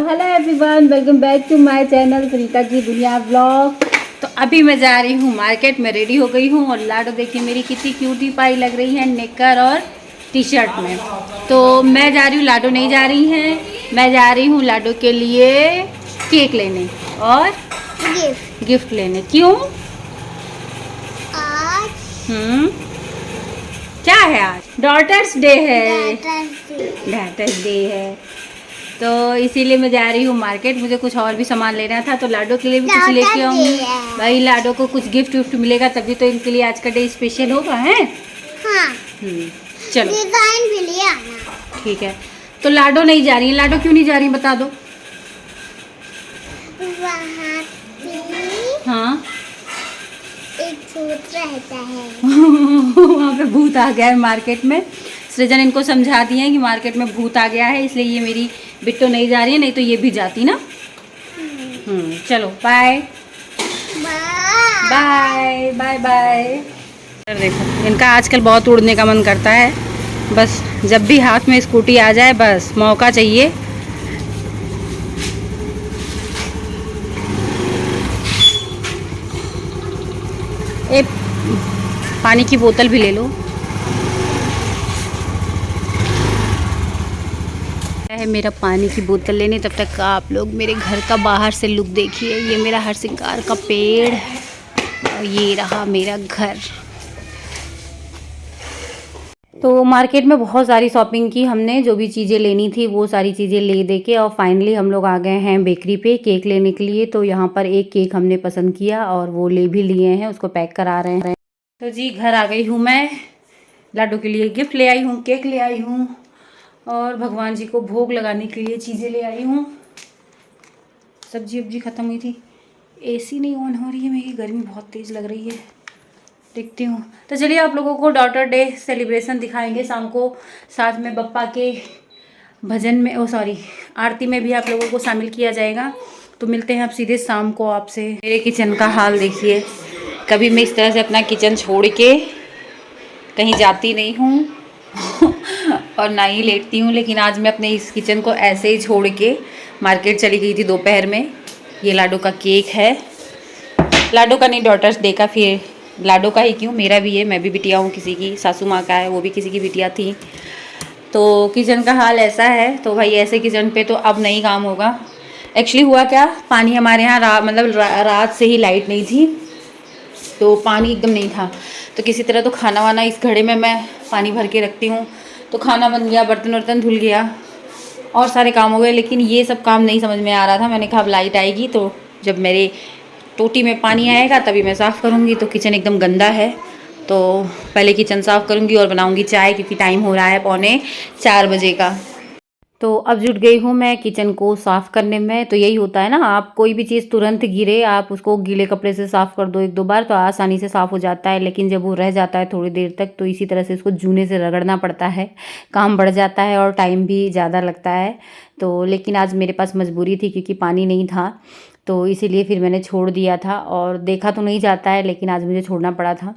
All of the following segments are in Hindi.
Hello everyone, welcome back to my channel Sunita की दुनिया ब्लॉग। तो अभी मैं जा रही हूँ मार्केट में, रेडी हो गई हूँ और लाडो देखिए मेरी कितनी क्यूटी पाई लग रही है नेकर और टी शर्ट में। तो मैं जा रही हूँ, लाडो नहीं जा रही हैं। मैं जा रही हूँ लाडो के लिए केक लेने और गिफ्ट लेने। क्यों? आज क्या है? आज डॉटर्स डे है। डॉटर्स डे है तो इसीलिए मैं जा रही हूँ मार्केट। मुझे कुछ और भी सामान लेना था तो लाडो के लिए भी कुछ लेके आऊँगी। भाई लाडो को कुछ गिफ्ट विफ्ट मिलेगा तभी तो इनके लिए आज का डे स्पेशल होगा है। हाँ। चलो डिजाइन भी ले आना। ठीक है। तो लाडो नहीं जा रही है। लाडो क्यों नहीं जा रही बता दो। वहाँ हाँ एक भूत रहता है। वहाँ पे भूत आ गया है मार्केट में। सृजन इनको समझा दिए हैं कि मार्केट में भूत आ गया है, इसलिए ये मेरी बिट्टो नहीं जा रही है, नहीं तो ये भी जाती ना। चलो बाय बाय बाय बाय। देखो इनका आजकल बहुत उड़ने का मन करता है। बस जब भी हाथ में स्कूटी आ जाए बस मौका चाहिए। एक पानी की बोतल भी ले लो। है मेरा पानी की बोतल लेने, तब तक आप लोग मेरे घर का बाहर से लुक देखिए। ये मेरा हरसिंगार का पेड़ और ये रहा मेरा घर। तो मार्केट में बहुत सारी शॉपिंग की हमने, जो भी चीज़ें लेनी थी वो सारी चीज़ें ले दे के और फाइनली हम लोग आ गए हैं बेकरी पे केक लेने के लिए। तो यहाँ पर एक केक हमने पसंद किया और वो ले भी लिए हैं, उसको पैक करा रहे हैं। तो जी घर आ गई हूँ मैं। लाडू के लिए गिफ्ट ले आई हूँ, केक ले आई हूँ और भगवान जी को भोग लगाने के लिए चीज़ें ले आई हूँ। सब्जी वब्जी ख़त्म हुई थी। एसी नहीं ऑन हो रही है मेरी, गर्मी बहुत तेज़ लग रही है। देखती हूँ। तो चलिए आप लोगों को डॉटर डे सेलिब्रेशन दिखाएंगे शाम को। साथ में बप्पा के भजन में आरती में भी आप लोगों को शामिल किया जाएगा। तो मिलते हैं आप सीधे शाम को आपसे। मेरे किचन का हाल देखिए। कभी मैं इस तरह से अपना किचन छोड़ के कहीं जाती नहीं हूँ और ना ही लेटती हूँ, लेकिन आज मैं अपने इस किचन को ऐसे ही छोड़ के मार्केट चली गई थी दोपहर में। ये लाडो का केक है, लाडो का नहीं डॉटर्स डे का। फिर लाडो का ही क्यों, मेरा भी है, मैं भी बिटिया हूँ किसी की, सासू माँ का है, वो भी किसी की बिटिया थी। तो किचन का हाल ऐसा है। तो भाई ऐसे किचन पे तो अब नहीं काम होगा। एक्चुअली हुआ क्या, पानी हमारे यहाँ रात से ही लाइट नहीं थी, तो पानी एकदम नहीं था। तो किसी तरह तो खाना वाना इस घड़े में मैं पानी भर के रखती हूँ, तो खाना बन गया, बर्तन वर्तन धुल गया और सारे काम हो गए। लेकिन ये सब काम नहीं समझ में आ रहा था। मैंने कहा अब लाइट आएगी तो जब मेरे टोटी में पानी आएगा तभी मैं साफ़ करूँगी। तो किचन एकदम गंदा है, तो पहले किचन साफ़ करूँगी और बनाऊँगी चाय, क्योंकि टाइम हो रहा है 3:45 बजे का। तो अब जुट गई हूँ मैं किचन को साफ़ करने में। तो यही होता है ना, आप कोई भी चीज़ तुरंत गिरे आप उसको गीले कपड़े से साफ़ कर दो 1-2 बार तो आसानी से साफ़ हो जाता है। लेकिन जब वो रह जाता है थोड़ी देर तक तो इसी तरह से इसको जूने से रगड़ना पड़ता है, काम बढ़ जाता है और टाइम भी ज़्यादा लगता है। तो लेकिन आज मेरे पास मजबूरी थी क्योंकि पानी नहीं था, तो इसीलिए फिर मैंने छोड़ दिया था। और देखा तो नहीं जाता है लेकिन आज मुझे छोड़ना पड़ा था।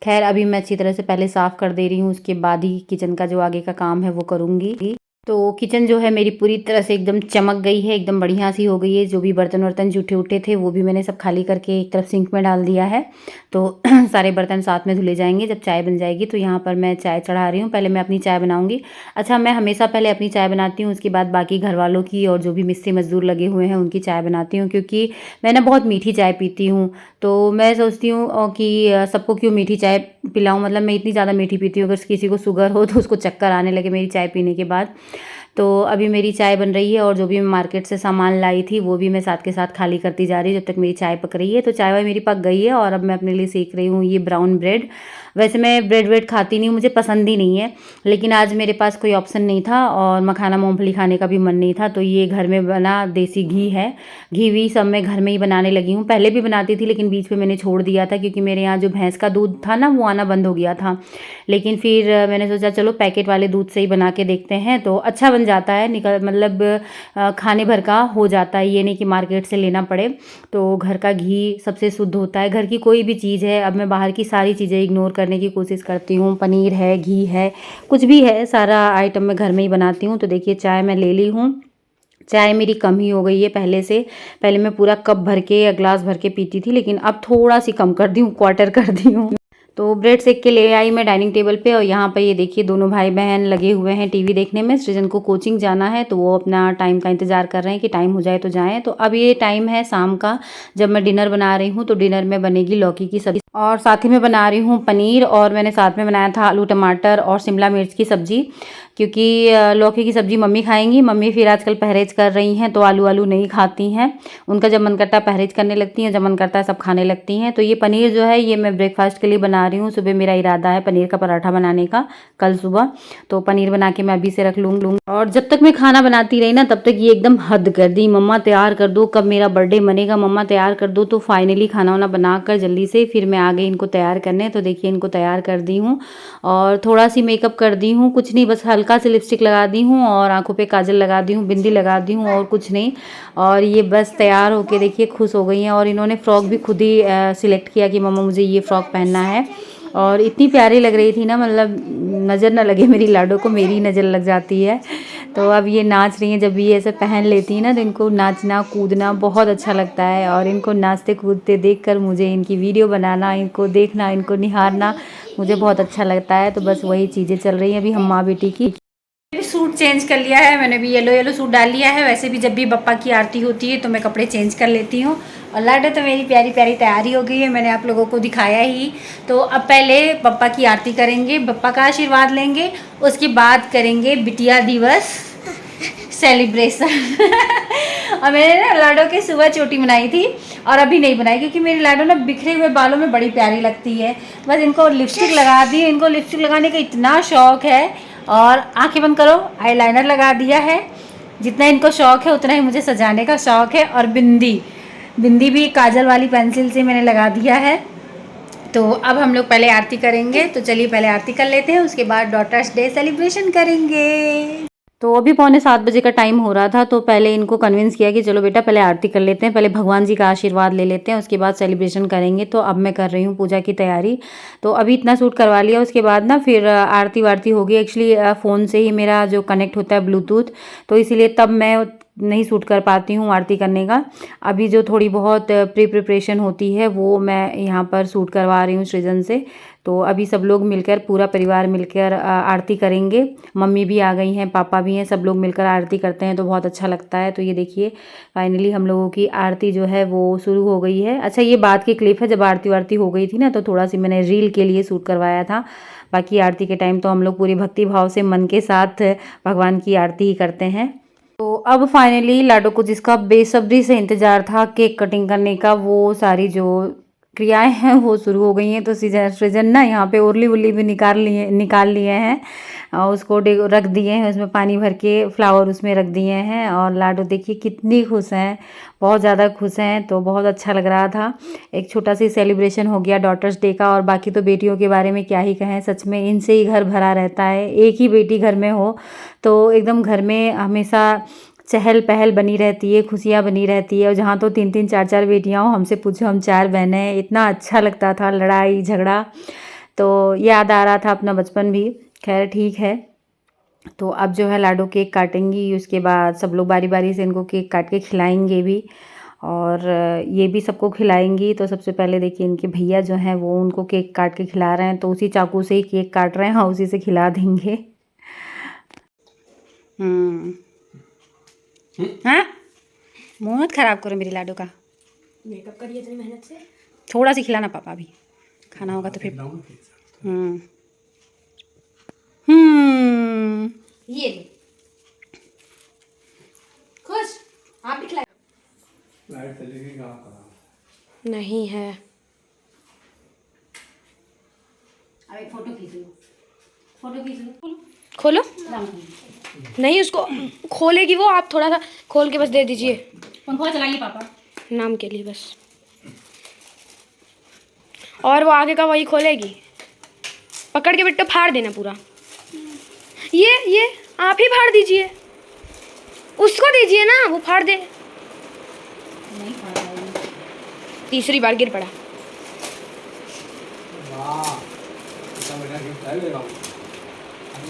खैर अभी मैं अच्छी तरह से पहले साफ़ कर दे रही हूँ, उसके बाद ही किचन का जो आगे का काम है वो करूँगी। तो किचन जो है मेरी पूरी तरह से एकदम चमक गई है, एकदम बढ़िया सी हो गई है। जो भी बर्तन वर्तन जूठे उठे थे वो भी मैंने सब खाली करके एक तरफ सिंक में डाल दिया है। तो सारे बर्तन साथ में धुले जाएंगे जब चाय बन जाएगी। तो यहाँ पर मैं चाय चढ़ा रही हूँ, पहले मैं अपनी चाय बनाऊँगी। अच्छा, मैं हमेशा पहले अपनी चाय बनाती हूँ, उसके बाद बाकी घर वालों की और जो भी मिस्त्री मजदूर लगे हुए हैं उनकी चाय बनाती हूँ, क्योंकि मैं ना बहुत मीठी चाय पीती हूँ। तो मैं सोचती हूँ कि सबको क्यों मीठी चाय पिलाऊँ, मतलब मैं इतनी ज़्यादा मीठी पीती हूँ, अगर किसी को शुगर हो तो उसको चक्कर आने लगे मेरी चाय पीने के बाद। तो अभी मेरी चाय बन रही है और जो भी मैं मार्केट से सामान लाई थी वो भी मैं साथ के साथ खाली करती जा रही हूँ जब तक मेरी चाय पक रही है। तो चाय वाय मेरी पक गई है और अब मैं अपने लिए सेक रही हूँ ये ब्राउन ब्रेड। वैसे मैं ब्रेड वेड खाती नहीं हूँ, मुझे पसंद ही नहीं है, लेकिन आज मेरे पास कोई ऑप्शन नहीं था और मखाना मूंगफली खाने का भी मन नहीं था। तो ये घर में बना देसी घी है, घी वी सब मैं घर में ही बनाने लगी हूँ। पहले भी बनाती थी लेकिन बीच में मैंने छोड़ दिया था क्योंकि मेरे यहाँ जो भैंस का दूध था ना वो आना बंद हो गया था। लेकिन फिर मैंने सोचा चलो पैकेट वाले दूध से ही बना के देखते हैं, तो अच्छा बन जाता है, मतलब खाने भर का हो जाता है, ये नहीं कि मार्केट से लेना पड़े। तो घर का घी सबसे शुद्ध होता है, घर की कोई भी चीज़ है। अब मैं बाहर की सारी चीज़ें इग्नोर करने की कोशिश करती हूँ, पनीर है, घी है, कुछ भी है, सारा आइटम मैं घर में ही बनाती हूँ। तो देखिए चाय मैं ले ली हूँ चाय मेरी कम ही हो गई है पहले से। पहले मैं पूरा कप भर के या ग्लास भर के पीती थी, लेकिन अब थोड़ा सी कम कर दी हूँ, क्वार्टर कर दी हूँ। तो ब्रेड सेक के ले आई मैं डाइनिंग टेबल पे, और यहाँ पे ये देखिए दोनों भाई बहन लगे हुए हैं टीवी देखने में। सृजन को कोचिंग जाना है तो वो अपना टाइम का इंतजार कर रहे हैं कि टाइम हो जाए तो जाएं। तो अब ये टाइम है शाम का, जब मैं डिनर बना रही हूँ। तो डिनर में बनेगी लौकी की सब्जी और साथ ही में बना रही हूँ पनीर, और मैंने साथ में बनाया था आलू टमाटर और शिमला मिर्च की सब्जी, क्योंकि लौकी की सब्जी मम्मी खाएंगी। मम्मी फिर आजकल परहेज कर रही हैं तो आलू नहीं खाती हैं। उनका जब मन करता है परहेज करने लगती हैं, जब मन करता है सब खाने लगती हैं। तो ये पनीर जो है ये मैं ब्रेकफास्ट के लिए बना रही हूँ। सुबह मेरा इरादा है पनीर का पराठा बनाने का कल सुबह। तो पनीर बना के मैं अभी से रख लूँगी। और जब तक मैं खाना बनाती रही ना तब तक ये एकदम हद कर दी, मम्मा तैयार कर दो, कब मेरा बर्थडे मनेगा, मम्मा तैयार कर दो। तो फाइनली खाना वाना बनाकर जल्दी से फिर मैं आ गई इनको तैयार करने। तो देखिए इनको तैयार कर दी हूँ और थोड़ा सी मेकअप कर दी हूँ, कुछ नहीं बस हल्का से लिपस्टिक लगा दी हूँ और आंखों पे काजल लगा दी हूँ, बिंदी लगा दी हूँ और कुछ नहीं। और ये बस तैयार होके देखिए खुश हो गई हैं। और इन्होंने फ्रॉक भी खुद ही सिलेक्ट किया कि मम्मा मुझे ये फ्रॉक पहनना है। और इतनी प्यारी लग रही थी ना, मतलब नज़र ना लगे मेरी लाडो को, मेरी नज़र लग जाती है। तो अब ये नाच रही हैं, जब ये ऐसे पहन लेती हैं ना तो इनको नाचना कूदना बहुत अच्छा लगता है। और इनको नाचते कूदते देखकर मुझे इनकी वीडियो बनाना, इनको देखना, इनको निहारना मुझे बहुत अच्छा लगता है। तो बस वही चीज़ें चल रही हैं अभी हम माँ बेटी की। भी सूट चेंज कर लिया है मैंने भी, येलो सूट डाल लिया है। वैसे भी जब भी बप्पा की आरती होती है तो मैं कपड़े चेंज कर लेती हूँ। और लाडो तो मेरी प्यारी प्यारी तैयारी हो गई है, मैंने आप लोगों को दिखाया ही। तो अब पहले बप्पा की आरती करेंगे, बप्पा का आशीर्वाद लेंगे, उसके बाद करेंगे बिटिया दिवस सेलिब्रेशन। और मैंने ना लाडो के सुबह चोटी बनाई थी और अभी नहीं बनाई, क्योंकि मेरी लाडो ना बिखरे हुए बालों में बड़ी प्यारी लगती है। बस इनको लिपस्टिक लगा दी, इनको लिपस्टिक लगाने का इतना शौक है। और आंखें बंद करो, आईलाइनर लगा दिया है। जितना इनको शौक है उतना ही मुझे सजाने का शौक है। और बिंदी भी काजल वाली पेंसिल से मैंने लगा दिया है। तो अब हम लोग पहले आरती करेंगे, तो चलिए पहले आरती कर लेते हैं, उसके बाद डॉटर्स डे सेलिब्रेशन करेंगे। तो अभी 6:45 का टाइम हो रहा था, तो पहले इनको कन्विंस किया कि चलो बेटा पहले आरती कर लेते हैं, पहले भगवान जी का आशीर्वाद ले लेते हैं, उसके बाद सेलिब्रेशन करेंगे। तो अब मैं कर रही हूँ पूजा की तैयारी। तो अभी इतना शूट करवा लिया, उसके बाद ना फिर आरती वारती होगी। एक्चुअली फ़ोन से ही मेरा जो कनेक्ट होता है ब्लूटूथ, तो इसीलिए तब मैं नहीं शूट कर पाती हूँ आरती करने का। अभी जो थोड़ी बहुत प्रिपरेशन होती है वो मैं यहाँ पर शूट करवा रही हूँ सृजन से। तो अभी सब लोग मिलकर, पूरा परिवार मिलकर आरती करेंगे। मम्मी भी आ गई हैं, पापा भी हैं, सब लोग मिलकर आरती करते हैं तो बहुत अच्छा लगता है। तो ये देखिए फाइनली हम लोगों की आरती जो है वो शुरू हो गई है। अच्छा ये बात की क्लिप है, जब आरती वारती हो गई थी ना तो थोड़ा सी मैंने रील के लिए शूट करवाया था। बाकी आरती के टाइम तो हम लोग पूरी भक्ति भाव से मन के साथ भगवान की आरती ही करते हैं। तो अब फाइनली लाडो को, जिसका बेसब्री से इंतज़ार था केक कटिंग करने का, वो सारी जो क्रियाएं हैं वो शुरू हो गई हैं। तो सृजन ना यहाँ पे उरली उरली भी निकाल लिए हैं और उसको रख दिए हैं, उसमें पानी भर के फ्लावर उसमें रख दिए हैं। और लाडो देखिए कितनी खुश हैं, बहुत ज़्यादा खुश हैं। तो बहुत अच्छा लग रहा था, एक छोटा सी सेलिब्रेशन हो गया डॉटर्स डे का। और बाकी तो बेटियों के बारे में क्या ही कहें, सच में इनसे ही घर भरा रहता है। एक ही बेटी घर में हो तो एकदम घर में हमेशा चहल पहल बनी रहती है, खुशियाँ बनी रहती है। और जहाँ तो 3-3 4-4 बेटियाँ हों, हमसे पूछो हम 4 बहनें हैं, इतना अच्छा लगता था, लड़ाई झगड़ा। तो याद आ रहा था अपना बचपन भी। खैर ठीक है। तो अब जो है लाडो केक काटेंगी, उसके बाद सब लोग बारी बारी से इनको केक काट के खिलाएंगे भी, और ये भी सबको खिलाएंगी। तो सबसे पहले देखिए इनके भैया जो हैं वो उनको केक काट के खिला रहे हैं, तो उसी चाकू से ही केक काट रहे हैं, हाँ उसी से खिला देंगे। हाँ मुँह मत खराब करो मेरी लाडो का, मेकअप करिए इतनी मेहनत से। थोड़ा सी खिलाना पापा, भी खाना होगा तो फिर। ये ले खुश, आप भी खिलाए। लाइट चलेगी कहाँ करा नहीं है। अब एक फोटो खींच लो, फोटो खींच लो। खोलो नहीं, उसको खोलेगी वो, आप थोड़ा सा खोल के बस दे दीजिए। पंखा चलाइए पापा, नाम के लिए बस। और वो आगे का वही खोलेगी, पकड़ के बिट्टो फाड़ देना पूरा। ये आप ही फाड़ दीजिए, उसको दीजिए ना, वो फाड़ दे। नहीं फाड़ पाएगी। तीसरी बार गिर पड़ा। वाह इतना बढ़िया गिफ्ट है।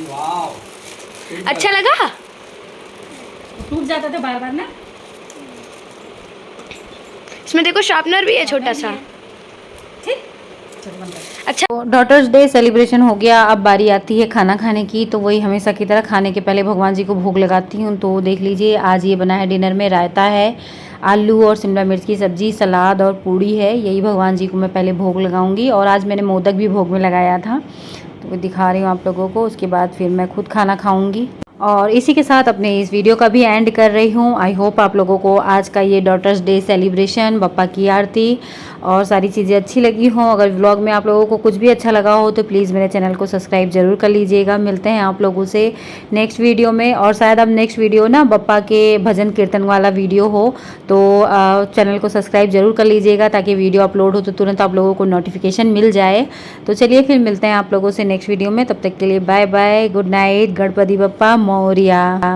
वाह अच्छा लगा? टूट जाता था बार बार ना। इसमें देखो शार्पनर भी है छोटा सा। अच्छा, डॉटर्स डे सेलिब्रेशन हो गया, अब बारी आती है खाना खाने की। तो वही हमेशा की तरह खाने के पहले भगवान जी को भोग लगाती हूँ। तो देख लीजिए आज ये बना है डिनर में, रायता है, आलू और शिमला मिर्च की सब्जी, सलाद और पूड़ी है। यही भगवान जी को मैं पहले भोग लगाऊंगी। और आज मैंने मोदक भी भोग में लगाया था, तो दिखा रही हूँ आप लोगों को। उसके बाद फिर मैं खुद खाना खाऊंगी। और इसी के साथ अपने इस वीडियो का भी एंड कर रही हूँ। आई होप आप लोगों को आज का ये डॉटर्स डे सेलिब्रेशन, बप्पा की आरती और सारी चीज़ें अच्छी लगी हों। अगर व्लॉग में आप लोगों को कुछ भी अच्छा लगा हो तो प्लीज़ मेरे चैनल को सब्सक्राइब जरूर कर लीजिएगा। मिलते हैं आप लोगों से नेक्स्ट वीडियो में। और शायद अब नेक्स्ट वीडियो ना बप्पा के भजन कीर्तन वाला वीडियो हो, तो चैनल को सब्सक्राइब जरूर कर लीजिएगा ताकि वीडियो अपलोड हो तो तुरंत आप लोगों को नोटिफिकेशन मिल जाए। तो चलिए फिर मिलते हैं आप लोगों से नेक्स्ट वीडियो में। तब तक के लिए bye bye, good night, Ganpati Bappa Moriya.